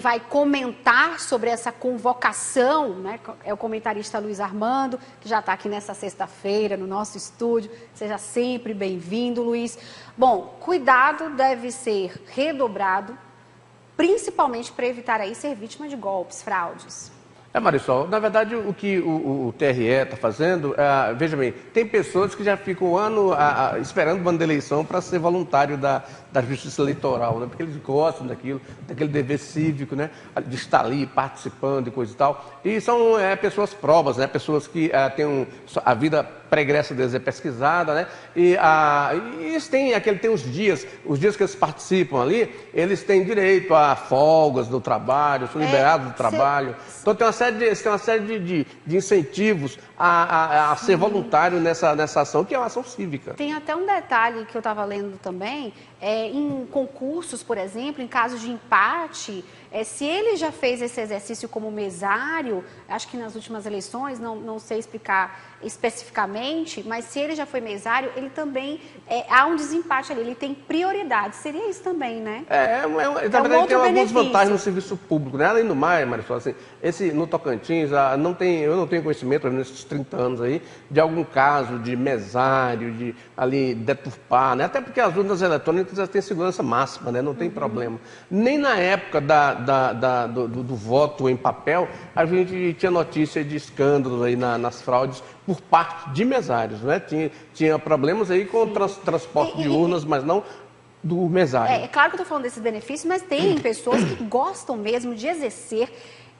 vai comentar sobre essa convocação, né? É o comentarista Luiz Armando, que já está aqui nessa sexta-feira no nosso estúdio. Seja sempre bem-vindo, Luiz. Bom, cuidado deve ser redobrado, principalmente para evitar aí ser vítima de golpes, fraudes. Marisol, na verdade o que o TRE está fazendo, veja bem, tem pessoas que já ficam um ano esperando o ano da eleição para ser voluntário da Justiça Eleitoral, né? Porque eles gostam daquele dever cívico, né? De estar ali participando e coisa e tal. E são pessoas próprias, né? Pessoas que têm a vida pregressa deles é pesquisada, né? E eles têm os dias que eles participam ali, eles têm direito a folgas do trabalho, são liberados do trabalho. Então tem uma série de incentivos a ser voluntário nessa ação, que é uma ação cívica. Tem até um detalhe que eu estava lendo também, em concursos, por exemplo, em caso de empate, se ele já fez esse exercício como mesário, acho que nas últimas eleições, não sei explicar especificamente, mas se ele já foi mesário, ele também, há um desempate ali, ele tem prioridade, seria isso também, né? Na verdade, tem algumas vantagens no serviço público, né? Além do mais, Marisol, assim, no Tocantins, eu não tenho conhecimento, nesses 30 anos aí, de algum caso de mesário, de ali deturpar, né? Até porque as urnas eletrônicas têm segurança máxima, né? Não tem problema. Nem na época do voto em papel, a gente tinha notícia de escândalos aí nas fraudes por parte de mesários, né? Tinha problemas aí com o transporte de urnas, mas não do mesário. É claro que eu estou falando desses benefícios, mas tem pessoas que gostam mesmo de exercer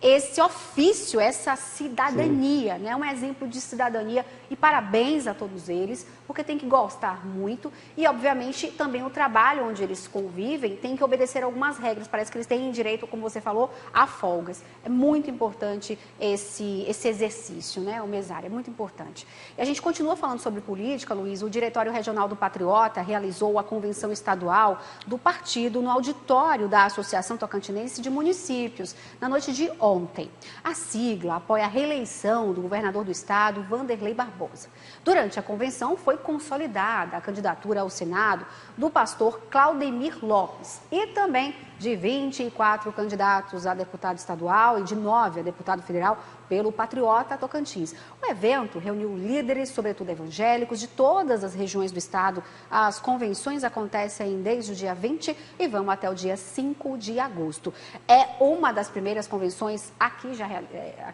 esse ofício, essa cidadania, né? Um exemplo de cidadania, e parabéns a todos eles, porque tem que gostar muito e, obviamente, também o trabalho onde eles convivem tem que obedecer algumas regras. Parece que eles têm direito, como você falou, a folgas. É muito importante esse exercício, né? O mesário é muito importante. E a gente continua falando sobre política, Luiz. O Diretório Regional do Patriota realizou a convenção estadual do partido no auditório da Associação Tocantinense de Municípios, na noite de ontem. A sigla apoia a reeleição do governador do estado, Wanderley Barbosa. Durante a convenção foi consolidada a candidatura ao Senado do pastor Claudemir Lopes e também de 24 candidatos a deputado estadual e de 9 a deputado federal pelo Patriota Tocantins. O evento reuniu líderes, sobretudo evangélicos, de todas as regiões do estado. As convenções acontecem desde o dia 20 e vão até o dia 5 de agosto. É uma das primeiras convenções aqui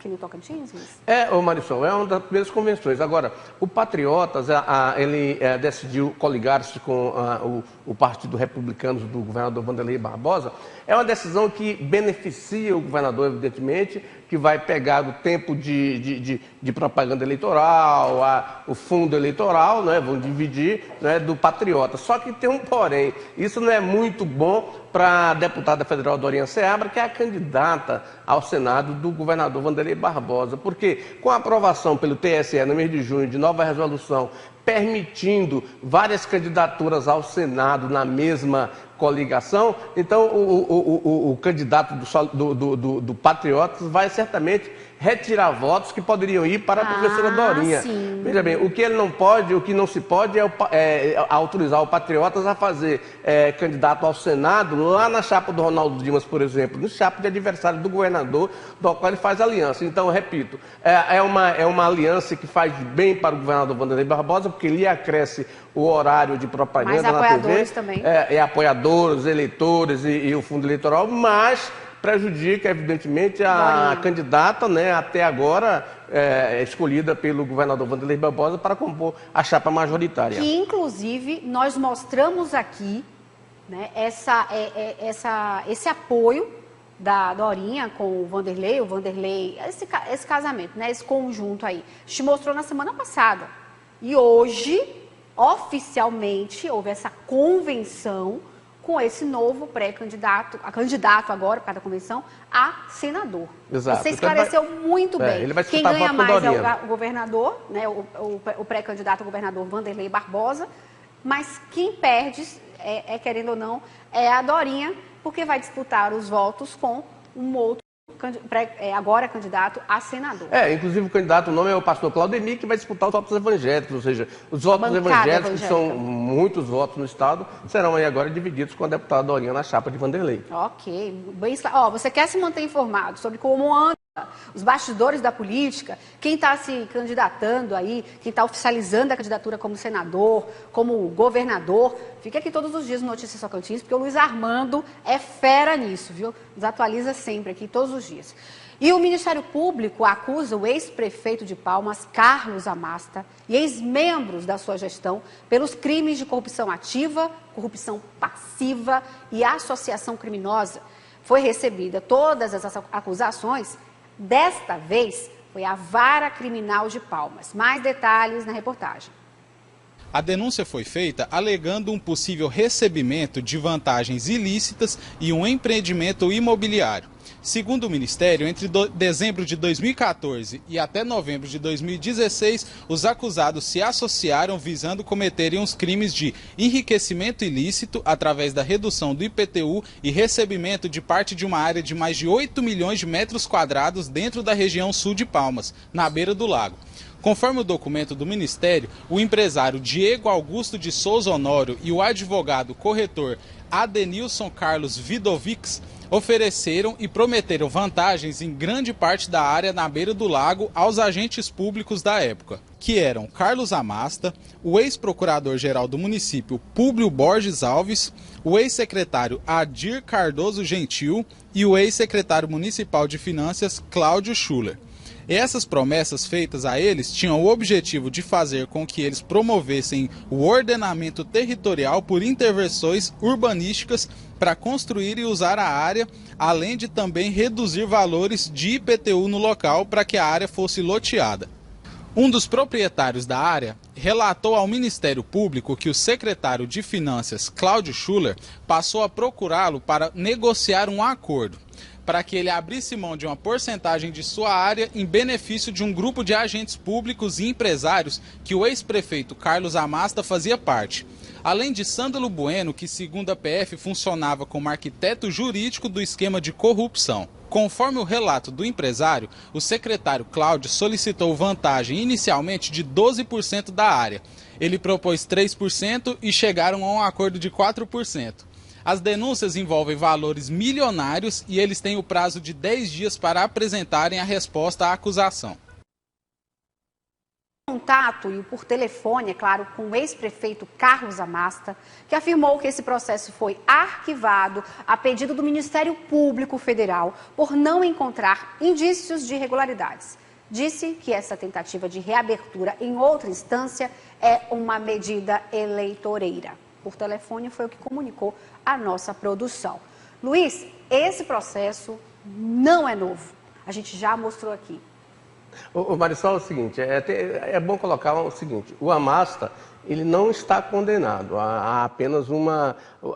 no Tocantins, Luiz? Marisol, é uma das primeiras convenções. Agora, o Patriotas, ele decidiu coligar-se com o Partido Republicano do governador Wanderley Barbosa. É uma decisão que beneficia o governador, evidentemente, que vai pegar o tempo de propaganda eleitoral, o fundo eleitoral, né, vão dividir, né, do Patriota. Só que tem um porém, isso não é muito bom para a deputada federal Dorinha Seabra, que é a candidata ao Senado do governador Wanderley Barbosa, porque com a aprovação pelo TSE no mês de junho de nova resolução permitindo várias candidaturas ao Senado na mesma coligação, então o candidato do Patriotas vai certamente retirar votos que poderiam ir para a professora Dorinha. Sim. Veja bem, o que ele não pode, o que não se pode é autorizar o Patriotas a fazer candidato ao Senado lá na chapa do Ronaldo Dimas, por exemplo, no chapa de adversário do governador, do qual ele faz aliança. Então, eu repito, é uma aliança que faz bem para o governador Wanderley Barbosa, porque lhe acresce o horário de propaganda na TV. Apoiadores também. Apoiadores, eleitores e o fundo eleitoral, mas prejudica, evidentemente, a candidata, né, até agora escolhida pelo governador Wanderley Barbosa para compor a chapa majoritária. Que, inclusive, nós mostramos aqui, né, esse apoio da Dorinha com o Wanderley, esse casamento, né, esse conjunto aí. A gente mostrou na semana passada. E hoje, oficialmente, houve essa convenção com esse novo candidato agora, para a convenção, a senador. Exato. Você esclareceu muito bem. Ele vai Quem ganha mais é o governador, né, o pré-candidato ao governador Wanderley Barbosa, mas quem perde, querendo ou não, é a Dorinha, porque vai disputar os votos com um outro agora candidato a senador. Inclusive o candidato, o nome é o pastor Claudemir, que vai disputar os votos evangélicos, ou seja, os votos evangélicos, que são muitos votos no Estado, serão aí agora divididos com a deputada Dorinha na chapa de Vanderlei. Ok. Você quer se manter informado sobre como anda os bastidores da política, quem está se candidatando aí, quem está oficializando a candidatura como senador, como governador, fica aqui todos os dias no Notícias Tocantins, porque o Luiz Armando é fera nisso, viu? Nos atualiza sempre aqui, todos os dias. E o Ministério Público acusa o ex-prefeito de Palmas, Carlos Amasta, e ex-membros da sua gestão pelos crimes de corrupção ativa, corrupção passiva e associação criminosa. Foi recebida todas as acusações. Desta vez, foi a Vara Criminal de Palmas. Mais detalhes na reportagem. A denúncia foi feita alegando um possível recebimento de vantagens ilícitas e um empreendimento imobiliário. Segundo o Ministério, entre dezembro de 2014 e até novembro de 2016, os acusados se associaram visando cometerem os crimes de enriquecimento ilícito através da redução do IPTU e recebimento de parte de uma área de mais de 8 milhões de metros quadrados dentro da região sul de Palmas, na beira do lago. Conforme o documento do Ministério, o empresário Diego Augusto de Souza Honório e o advogado corretor Adenilson Carlos Vidovics ofereceram e prometeram vantagens em grande parte da área na beira do lago aos agentes públicos da época, que eram Carlos Amasta, o ex-procurador-geral do município Públio Borges Alves, o ex-secretário Adir Cardoso Gentil e o ex-secretário municipal de Finanças Cláudio Schuller. Essas promessas feitas a eles tinham o objetivo de fazer com que eles promovessem o ordenamento territorial por intervenções urbanísticas para construir e usar a área, além de também reduzir valores de IPTU no local para que a área fosse loteada. Um dos proprietários da área relatou ao Ministério Público que o secretário de Finanças, Cláudio Schuller, passou a procurá-lo para negociar um acordo, para que ele abrisse mão de uma porcentagem de sua área em benefício de um grupo de agentes públicos e empresários que o ex-prefeito Carlos Amasta fazia parte. Além de Sândalo Bueno, que segundo a PF funcionava como arquiteto jurídico do esquema de corrupção. Conforme o relato do empresário, o secretário Cláudio solicitou vantagem inicialmente de 12% da área. Ele propôs 3% e chegaram a um acordo de 4%. As denúncias envolvem valores milionários e eles têm o prazo de 10 dias para apresentarem a resposta à acusação. Contato e por telefone, é claro, com o ex-prefeito Carlos Amasta, que afirmou que esse processo foi arquivado a pedido do Ministério Público Federal por não encontrar indícios de irregularidades. Disse que essa tentativa de reabertura em outra instância é uma medida eleitoreira. Por telefone foi o que comunicou a nossa produção. Luiz, esse processo não é novo. A gente já mostrou aqui. O Marisol, é o seguinte, é bom colocar o seguinte, o Amasta, ele não está condenado, há apenas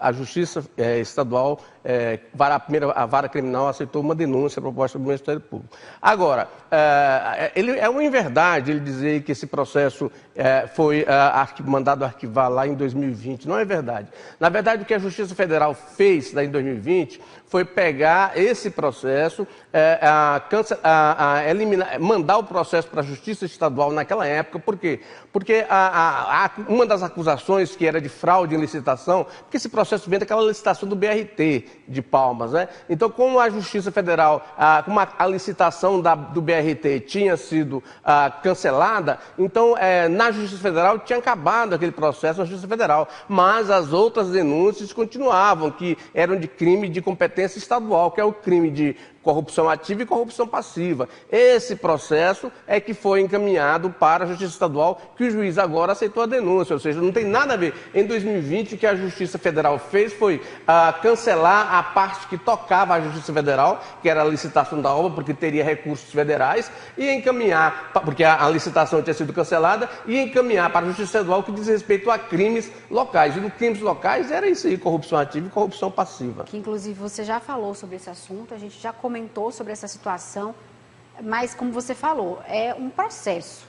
a Justiça Estadual, a Vara Criminal aceitou uma denúncia proposta do Ministério Público. Agora, é uma inverdade ele dizer que esse processo foi mandado arquivar lá em 2020, não é verdade. Na verdade, o que a Justiça Federal fez lá em 2020 foi pegar esse processo, mandar o processo para a Justiça Estadual naquela época, por quê? Porque uma das acusações que era de fraude em licitação, porque esse processo vem daquela licitação do BRT de Palmas, né? Então, como a Justiça Federal, como a licitação do BRT tinha sido cancelada, então na Justiça Federal tinha acabado aquele processo na Justiça Federal, mas as outras denúncias continuavam, que eram de crime de competência estadual, que é o crime de corrupção ativa e corrupção passiva. Esse processo é que foi encaminhado para a Justiça Estadual, que o juiz agora aceitou a denúncia, ou seja, não tem nada a ver. Em 2020, o que a Justiça Federal fez foi cancelar a parte que tocava a Justiça Federal, que era a licitação da obra, porque teria recursos federais, e encaminhar, porque a licitação tinha sido cancelada, e encaminhar para a Justiça Estadual que diz respeito a crimes locais. E nos crimes locais era isso aí, corrupção ativa e corrupção passiva. Que inclusive você já falou sobre esse assunto, a gente já comentou sobre essa situação, mas como você falou, é um processo.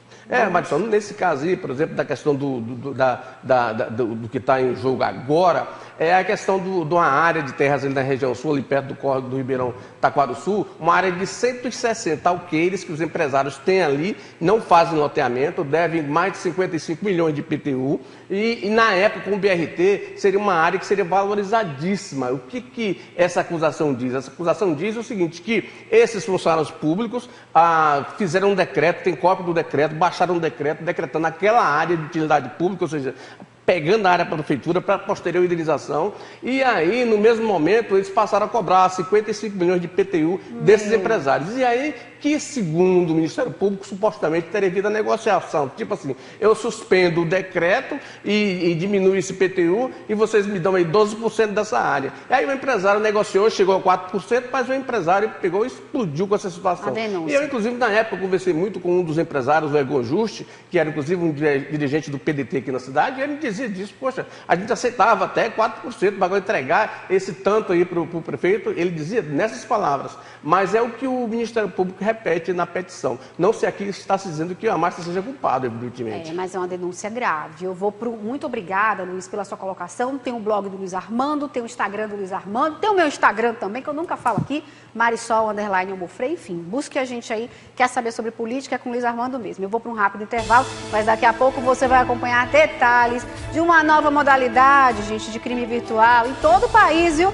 Mas nesse caso aí, por exemplo, da questão do que está em jogo agora, é a questão de uma área de terras ali na região sul, ali perto do córrego do Ribeirão Taquaruçu, uma área de 160 alqueires que os empresários têm ali, não fazem loteamento, devem mais de 55 milhões de IPTU, e na época, com o BRT, seria uma área que seria valorizadíssima. O que essa acusação diz? Essa acusação diz o seguinte, que esses funcionários públicos fizeram um decreto, tem cópia do decreto, baixaram um decreto, decretando aquela área de utilidade pública, ou seja, pegando a área para a prefeitura para posterior indenização, e aí, no mesmo momento, eles passaram a cobrar 55 milhões de IPTU desses empresários. E aí, que segundo o Ministério Público, supostamente teria havido a negociação. Tipo assim, eu suspendo o decreto e diminuo esse IPTU e vocês me dão aí 12% dessa área. E aí o empresário negociou, chegou a 4%, mas o empresário pegou e explodiu com essa situação. E eu, inclusive, na época, conversei muito com um dos empresários, o Egon Juste, que era, inclusive, um dirigente do PDT aqui na cidade, e ele me dizia disso, poxa, a gente aceitava até 4% para entregar esse tanto aí para o prefeito. Ele dizia nessas palavras, mas é o que o Ministério Público repete na petição. Não se aqui está se dizendo que a Márcia seja culpada, evidentemente. Mas é uma denúncia grave. Muito obrigada, Luiz, pela sua colocação. Tem o blog do Luiz Armando, tem o Instagram do Luiz Armando, tem o meu Instagram também, que eu nunca falo aqui, Marisol_Almofrei, enfim, busque a gente aí, quer saber sobre política, é com o Luiz Armando mesmo. Eu vou para um rápido intervalo, mas daqui a pouco você vai acompanhar detalhes de uma nova modalidade, gente, de crime virtual em todo o país, viu?